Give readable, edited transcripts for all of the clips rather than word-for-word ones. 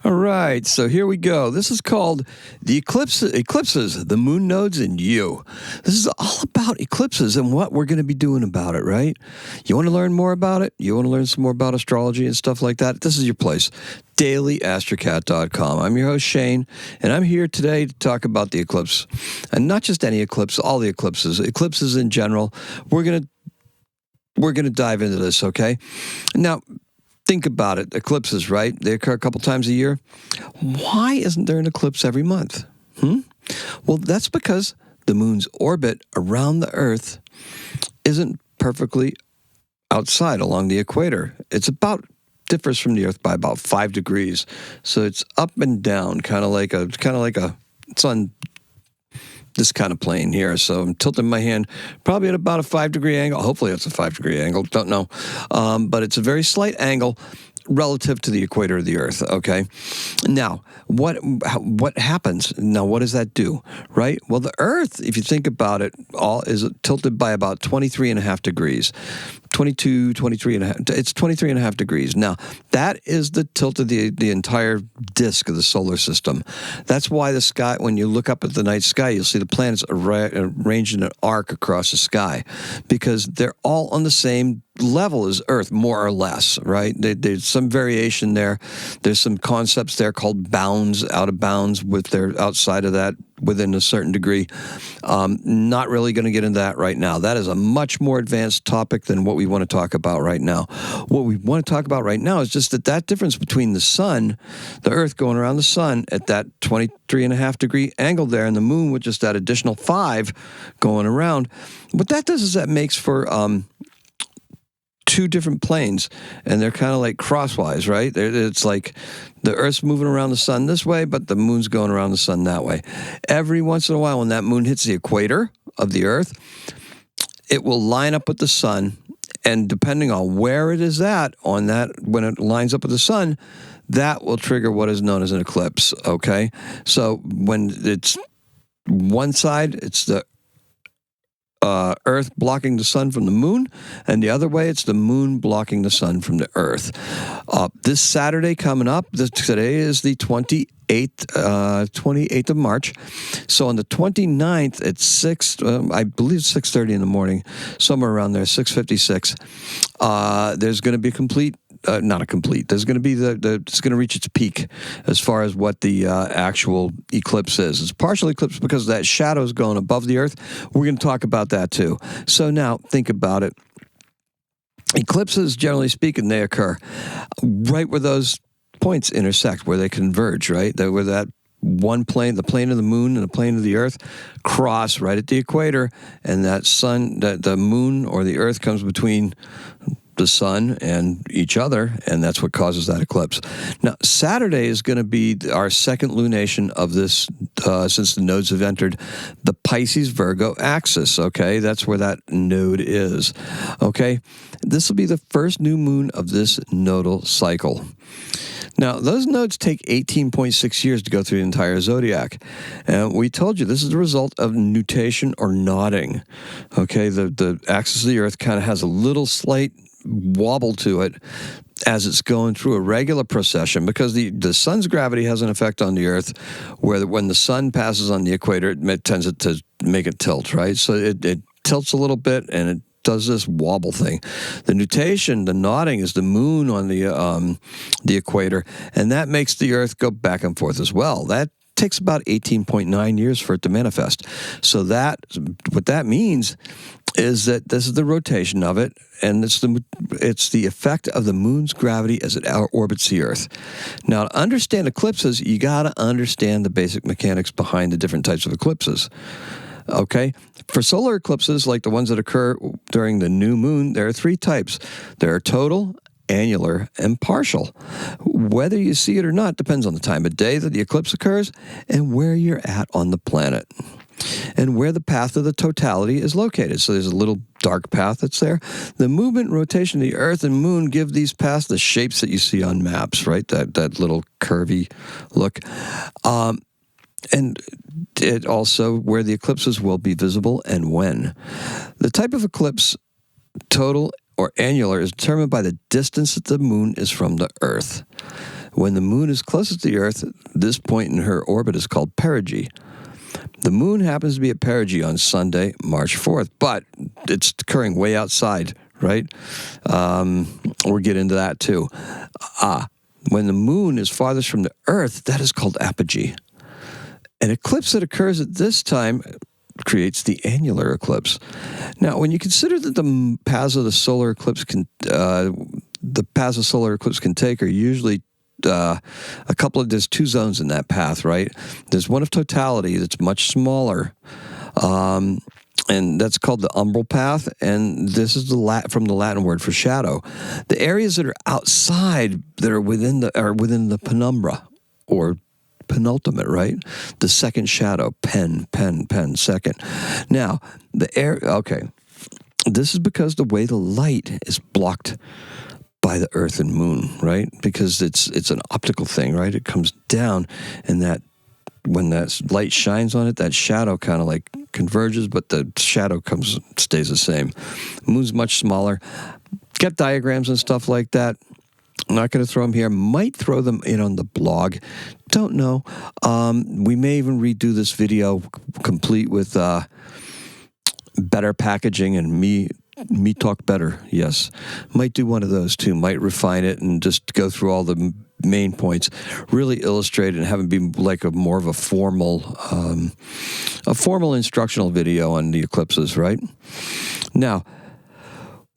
All right, so here we go. This is called the eclipses, the moon nodes and you. This is all about eclipses and what we're going to be doing about it, right? You want to learn more about it? You want to learn some more about astrology and stuff like that? This is your place, daily-astrocat.com. I'm your host, Shane, and I'm here today to talk about the eclipse. And not just any eclipse, all the eclipses in general. We're going to dive into this, okay? Now, think about it. Eclipses, right? They occur a couple times a year. Why isn't there an eclipse every month? Well, that's because the moon's orbit around the Earth isn't perfectly outside along the equator. Differs from the Earth by about 5 degrees. So it's up and down, kind of like it's on this kind of plane here. So I'm tilting my hand probably at about a 5-degree angle. Hopefully it's a 5-degree angle. Don't know. But it's a very slight angle relative to the equator of the Earth, okay? Now, what happens? Now, what does that do, right? Well, the Earth, if you think about it, all is tilted by about 23 and a half degrees. 23 and a half. It's 23 and a half degrees. Now, that is the tilt of the entire disk of the solar system. That's why the sky, when you look up at the night sky, you'll see the planets arranged in an arc across the sky because they're all on the same level as Earth, more or less, right? There's some variation there. There's some concepts there called bounds, out of bounds, with their outside of that within a certain degree. Not really going to get into that right now. That is a much more advanced topic than what we want to talk about right now. What we want to talk about right now is just that difference between the sun, the Earth going around the sun at that 23 and a half degree angle there, and the moon with just that additional 5 going around. What that does is that makes for two different planes, and they're kind of like crosswise, right? It's like the Earth's moving around the sun this way, but the moon's going around the sun that way. Every once in a while, when that moon hits the equator of the Earth, it will line up with the sun, and depending on where it is at on that, when it lines up with the sun, that will trigger what is known as an eclipse, okay? So when it's one side, it's the Earth blocking the sun from the moon, and the other way, it's the moon blocking the sun from the Earth. This Saturday coming up, today is the 28th of March. So on the 29th at 6:30 in the morning, somewhere around there, 6:56, there's going to be there's going to be it's going to reach its peak as far as what the actual eclipse is. It's partial eclipse because that shadow is going above the Earth. We're going to talk about that too. So now think about it. Eclipses, generally speaking, they occur right where those points intersect, where they converge, right? Where that one plane, the plane of the moon and the plane of the Earth, cross right at the equator, and that the moon or the Earth comes between the sun and each other, and that's what causes that eclipse. Now, Saturday is going to be our second lunation of this since the nodes have entered the Pisces-Virgo axis, okay? That's where that node is, okay? This will be the first new moon of this nodal cycle. Now, those nodes take 18.6 years to go through the entire zodiac. And we told you this is the result of nutation or nodding, okay? The axis of the Earth kind of has a little slight wobble to it as it's going through a regular precession because the sun's gravity has an effect on the Earth where when the sun passes on the equator, it tends to make it tilt, right? So it tilts a little bit and it does this wobble thing. The nutation, the nodding, is the moon on the equator, and that makes the Earth go back and forth as well. That takes about 18.9 years for it to manifest. So what that means is that this is the rotation of it, and it's the effect of the moon's gravity as it orbits the Earth. Now, to understand eclipses, you got to understand the basic mechanics behind the different types of eclipses. Okay? For solar eclipses, like the ones that occur during the new moon, there are 3 types. There are total, annular, and partial. Whether you see it or not depends on the time of day that the eclipse occurs and where you're at on the planet and where the path of the totality is located. So there's a little dark path that's there. The movement and rotation of the Earth and Moon give these paths the shapes that you see on maps, right? That little curvy look. And it also where the eclipses will be visible and when. The type of eclipse, total or annular, is determined by the distance that the moon is from the Earth. When the moon is closest to the Earth, this point in her orbit is called perigee. The moon happens to be at perigee on Sunday, March 4th, but it's occurring way outside, right? We'll get into that too. When the moon is farthest from the Earth, that is called apogee. An eclipse that occurs at this time creates the annular eclipse. Now, when you consider that the paths of the solar eclipse can take are usually there's two zones in that path, right? There's one of totality that's much smaller, and that's called the umbral path, and this is from the Latin word for shadow. The areas that are outside, that are within the penumbra, or penultimate, right? The second shadow, pen, second. Now, this is because the way the light is blocked by the Earth and Moon, right? Because it's an optical thing, right? It comes down, and when that light shines on it, that shadow kind of like converges, but the shadow stays the same. Moon's much smaller. Get diagrams and stuff like that. I'm not going to throw them here. Might throw them in on the blog. Don't know. We may even redo this video complete with better packaging and me talk better. Yes. Might do one of those too. Might refine it and just go through all the main points, really illustrate it and have it be like more of a formal instructional video on the eclipses, right? Now,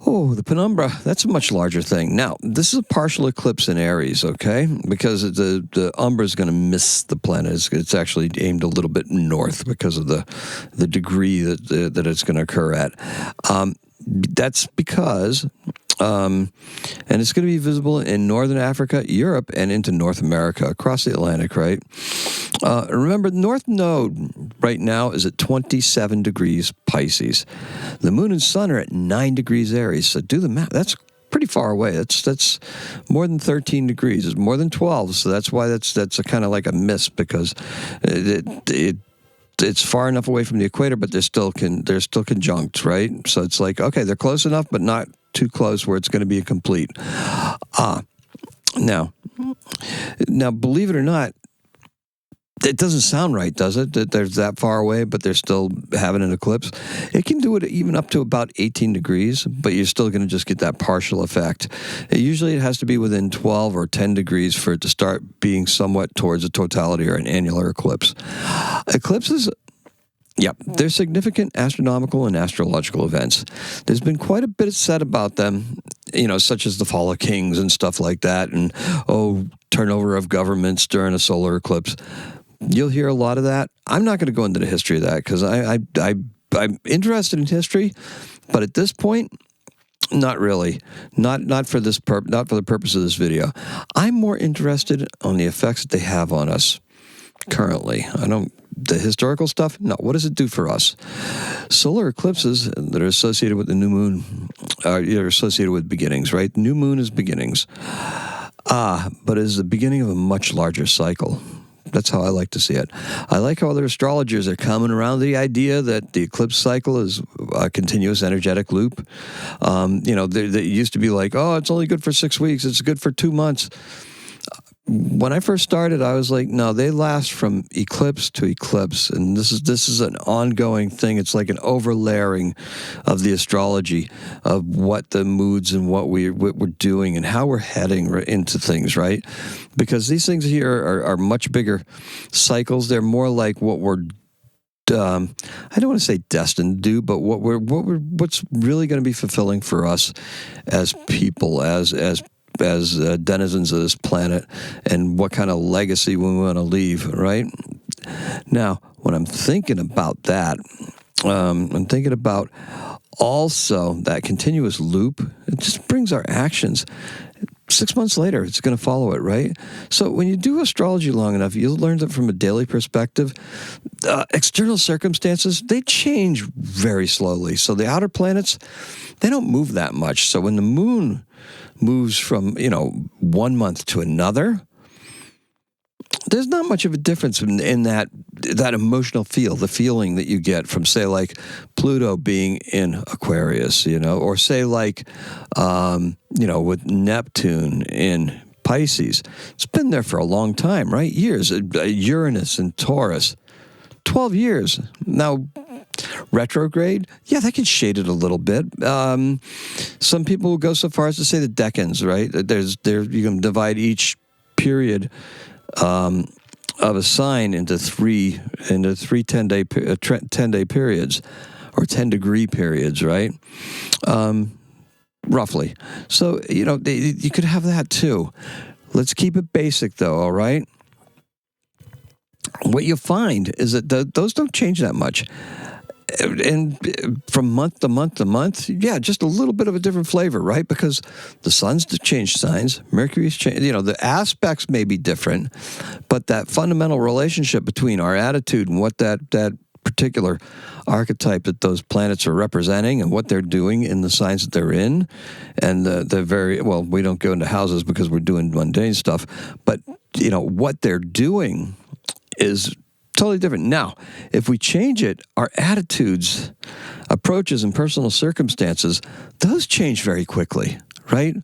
the penumbra, that's a much larger thing. Now, this is a partial eclipse in Aries, okay? Because the umbra is going to miss the planet. It's actually aimed a little bit north because of the degree that it's going to occur at. That's because, and it's going to be visible in northern Africa, Europe, and into North America, across the Atlantic, right? Remember, North Node right now is at 27 degrees Pisces. The moon and sun are at 9 degrees Aries, so do the math. That's pretty far away. That's more than 13 degrees. It's more than 12, so that's why that's a kind of like a miss, because it's far enough away from the equator, but they're still conjunct, right? So it's like, okay, they're close enough, but not too close where it's going to be a complete. Now, believe it or not, it doesn't sound right, does it? That they're that far away, but they're still having an eclipse. It can do it even up to about 18 degrees, but you're still going to just get that partial effect. Usually it has to be within 12 or 10 degrees for it to start being somewhat towards a totality or an annular eclipse. Eclipses, they're significant astronomical and astrological events. There's been quite a bit said about them, such as the fall of kings and stuff like that, and, turnover of governments during a solar eclipse. You'll hear a lot of that. I'm not going to go into the history of that because I'm interested in history, but at this point, not really. Not for the purpose of this video. I'm more interested on the effects that they have on us currently. The historical stuff? No. What does it do for us? Solar eclipses that are associated with the new moon are associated with beginnings, right? New moon is beginnings. But it is the beginning of a much larger cycle. That's how I like to see it. I like how other astrologers are coming around the idea that the eclipse cycle is a continuous energetic loop. They used to be like, it's only good for 6 weeks. It's good for 2 months. When I first started, I was like, no, they last from eclipse to eclipse, and this is an ongoing thing. It's like an overlaying of the astrology of what the moods and what we're doing and how we're heading into things, right? Because these things here are much bigger cycles. They're more like what we're I don't want to say destined to do, but what's really going to be fulfilling for us as people, as denizens of this planet, and what kind of legacy we want to leave, right? Now, when I'm thinking about that, I'm thinking about also that continuous loop. It just brings our actions. 6 months later, it's going to follow it, right? So when you do astrology long enough, you'll learn that from a daily perspective, external circumstances, they change very slowly. So the outer planets, they don't move that much. So when the moon moves from, 1 month to another, there's not much of a difference in that emotional the feeling that you get from, say, like Pluto being in Aquarius, or say like, with Neptune in Pisces. It's been there for a long time, right? Years. Uranus and Taurus. 12 years. Now, retrograde, yeah, that can shade it a little bit. Some people will go so far as to say the decans, right? You can divide each period of a sign into three 10-day periods or 10-degree periods, right? Roughly. So, you could have that too. Let's keep it basic though, all right? What you find is that those don't change that much. And from month to month to month, yeah, just a little bit of a different flavor, right? Because the sun's changed signs, Mercury's changed, the aspects may be different, but that fundamental relationship between our attitude and what that particular archetype that those planets are representing and what they're doing in the signs that they're in, and we don't go into houses because we're doing mundane stuff, but, what they're doing is totally different. Now, if we change it, our attitudes, approaches, and personal circumstances, those change very quickly, right?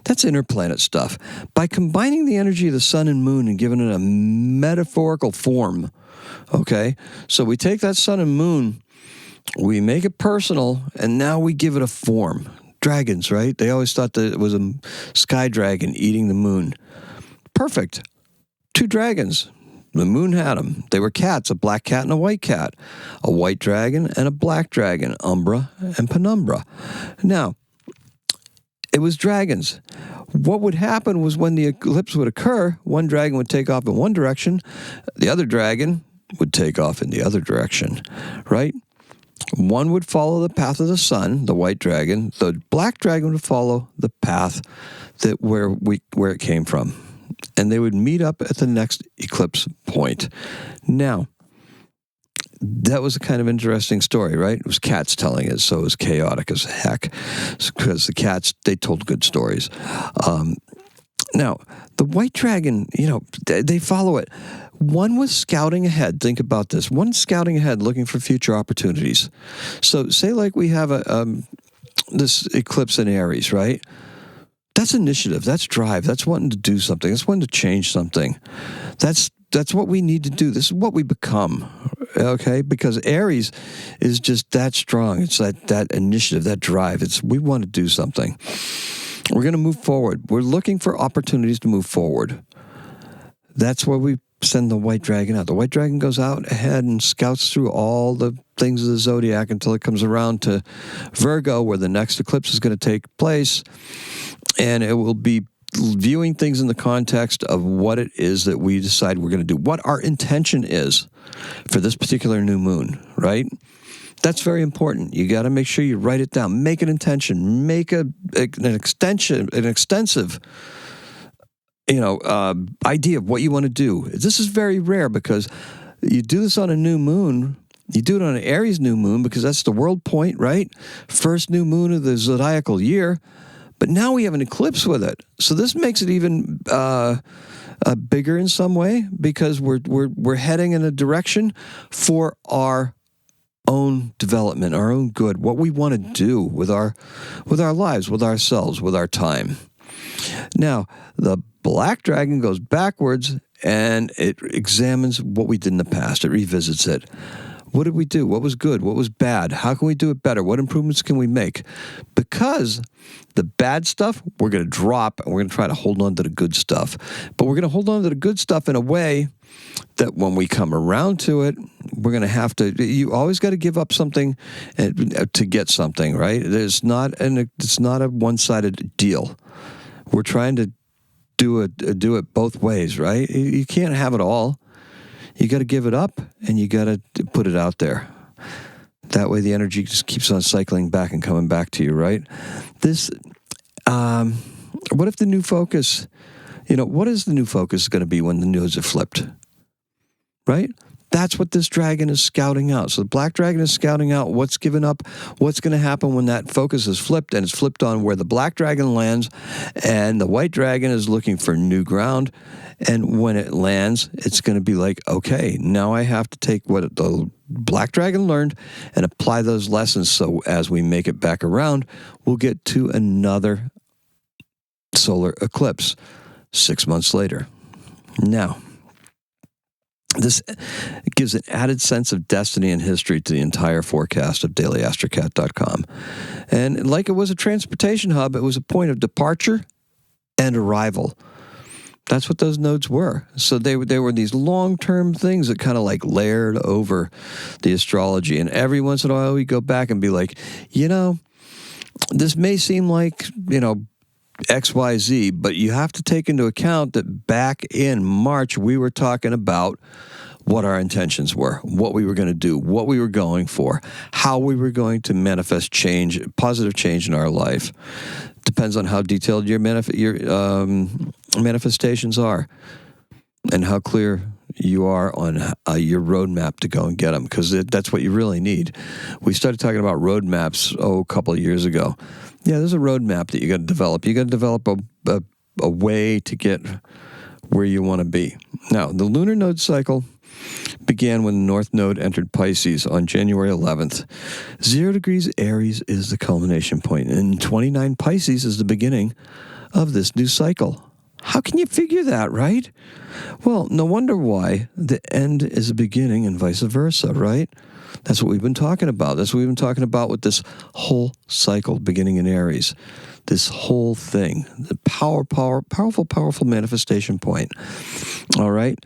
That's interplanet stuff. By combining the energy of the sun and moon and giving it a metaphorical form, okay? So we take that sun and moon, we make it personal, and now we give it a form. Dragons, right? They always thought that it was a sky dragon eating the moon. Perfect. 2 dragons. The moon had them. They were cats, a black cat and a white cat, a white dragon and a black dragon, Umbra and Penumbra. Now, it was dragons. What would happen was when the eclipse would occur, one dragon would take off in one direction, the other dragon would take off in the other direction, right? One would follow the path of the sun, the white dragon. The black dragon would follow the path where it came from. And they would meet up at the next eclipse point. Now, that was a kind of interesting story, right? It was cats telling it, so it was chaotic as heck. Because the cats, they told good stories. Now, the white dragon, they follow it. One was scouting ahead. Think about this. One scouting ahead, looking for future opportunities. So, say like we have this eclipse in Aries, right? That's initiative. That's drive. That's wanting to do something. That's wanting to change something. That's what we need to do. This is what we become, okay? Because Aries is just that strong. It's that initiative, that drive. We want to do something. We're going to move forward. We're looking for opportunities to move forward. That's where we send the white dragon out. The white dragon goes out ahead and scouts through all the things of the zodiac until it comes around to Virgo, where the next eclipse is going to take place. And it will be viewing things in the context of what it is that we decide we're going to do, what our intention is for this particular new moon, right? That's very important. You got to make sure you write it down. Make an intention. Make an extensive idea of what you want to do. This is very rare because you do this on a new moon. You do it on an Aries new moon because that's the world point, right? First new moon of the zodiacal year. But now we have an eclipse with it. So this makes it even bigger in some way because we're heading in a direction for our own development, our own good, what we want to do with our lives, with ourselves, with our time. Now, the black dragon goes backwards and it examines what we did in the past. It revisits it. What did we do? What was good? What was bad? How can we do it better? What improvements can we make? Because the bad stuff, we're going to drop and we're going to try to hold on to the good stuff. But we're going to hold on to the good stuff in a way that when we come around to it, we're going to have to, you always got to give up something to get something, right? It's not a one-sided deal. We're trying to do it both ways, right? You can't have it all. You got to give it up, and you got to put it out there. That way, the energy just keeps on cycling back and coming back to you, right? What if the new focus? What is the new focus going to be when the nodes are flipped? Right? That's what this dragon is scouting out. So the black dragon is scouting out what's given up, what's going to happen when that focus is flipped, and it's flipped on where the black dragon lands, and the white dragon is looking for new ground. And when it lands, it's going to be like, okay, now I have to take what the black dragon learned and apply those lessons so as we make it back around, we'll get to another solar eclipse. 6 months later. Now, this gives an added sense of destiny and history to the entire forecast of daily-astrocat.com. And like it was a transportation hub, it was a point of departure and arrival. That's what those nodes were. So they were these long-term things that kind of like layered over the astrology. And every once in a while we go back and be like, this may seem like, XYZ, but you have to take into account that back in March, we were talking about what our intentions were, what we were going to do, what we were going for, how we were going to manifest change, positive change in our life. Depends on how detailed your manifestations are and how clear you are on your roadmap to go and get them, because that's what you really need. We started talking about roadmaps, a couple of years ago. Yeah, there's a roadmap that you got to develop. You got to develop a way to get where you want to be. Now, the lunar node cycle began when the North Node entered Pisces on January 11th. 0 degrees Aries is the culmination point, and 29 Pisces is the beginning of this new cycle. How can you figure that, right? Well, no wonder why the end is a beginning and vice versa, right? That's what we've been talking about. That's what we've been talking about with this whole cycle beginning in Aries. This whole thing, the powerful manifestation point. All right?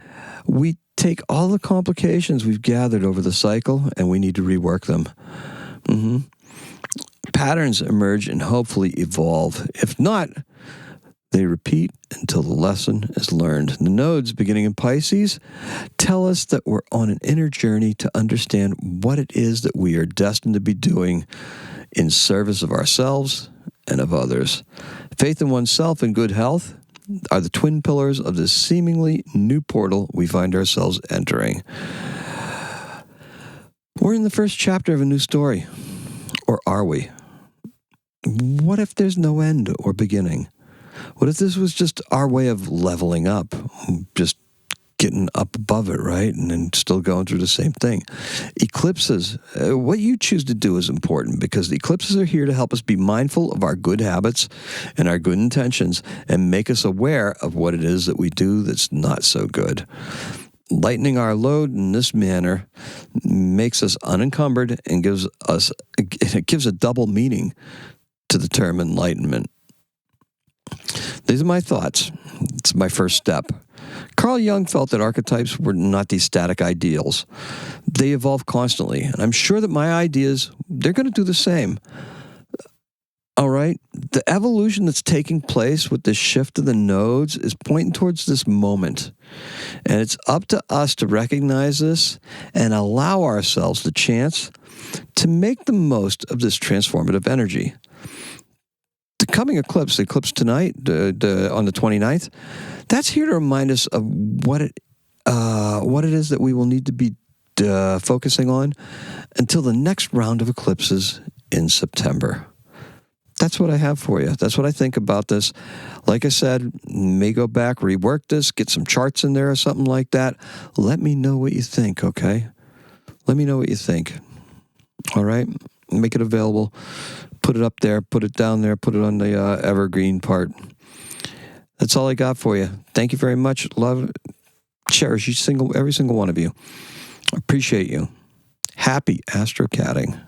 We take all the complications we've gathered over the cycle and we need to rework them. Patterns emerge and hopefully evolve. If not, they repeat until the lesson is learned. The nodes, beginning in Pisces, tell us that we're on an inner journey to understand what it is that we are destined to be doing in service of ourselves and of others. Faith in oneself and good health are the twin pillars of this seemingly new portal we find ourselves entering. We're in the first chapter of a new story. Or are we? What if there's no end or beginning? What if this was just our way of leveling up, just getting up above it, right? And then still going through the same thing. Eclipses, what you choose to do is important, because the eclipses are here to help us be mindful of our good habits and our good intentions and make us aware of what it is that we do that's not so good. Lightening our load in this manner makes us unencumbered and gives a double meaning to the term enlightenment. These are my thoughts. It's my first step. Carl Jung felt that archetypes were not these static ideals. They evolve constantly, and I'm sure that my ideas, they're going to do the same. All right? The evolution that's taking place with the shift of the nodes is pointing towards this moment. And it's up to us to recognize this and allow ourselves the chance to make the most of this transformative energy. The coming eclipse, the eclipse tonight, on the 29th, that's here to remind us of what it is that we will need to be focusing on until the next round of eclipses in September. That's what I have for you. That's what I think about this. Like I said, may go back, rework this, get some charts in there or something like that. Let me know what you think, okay? Let me know what you think. All right? Make it available. Put it up there, put it down there, put it on the evergreen part. That's all I got for you. Thank you very much. Love, cherish every single one of you. Appreciate you. Happy astrocatting.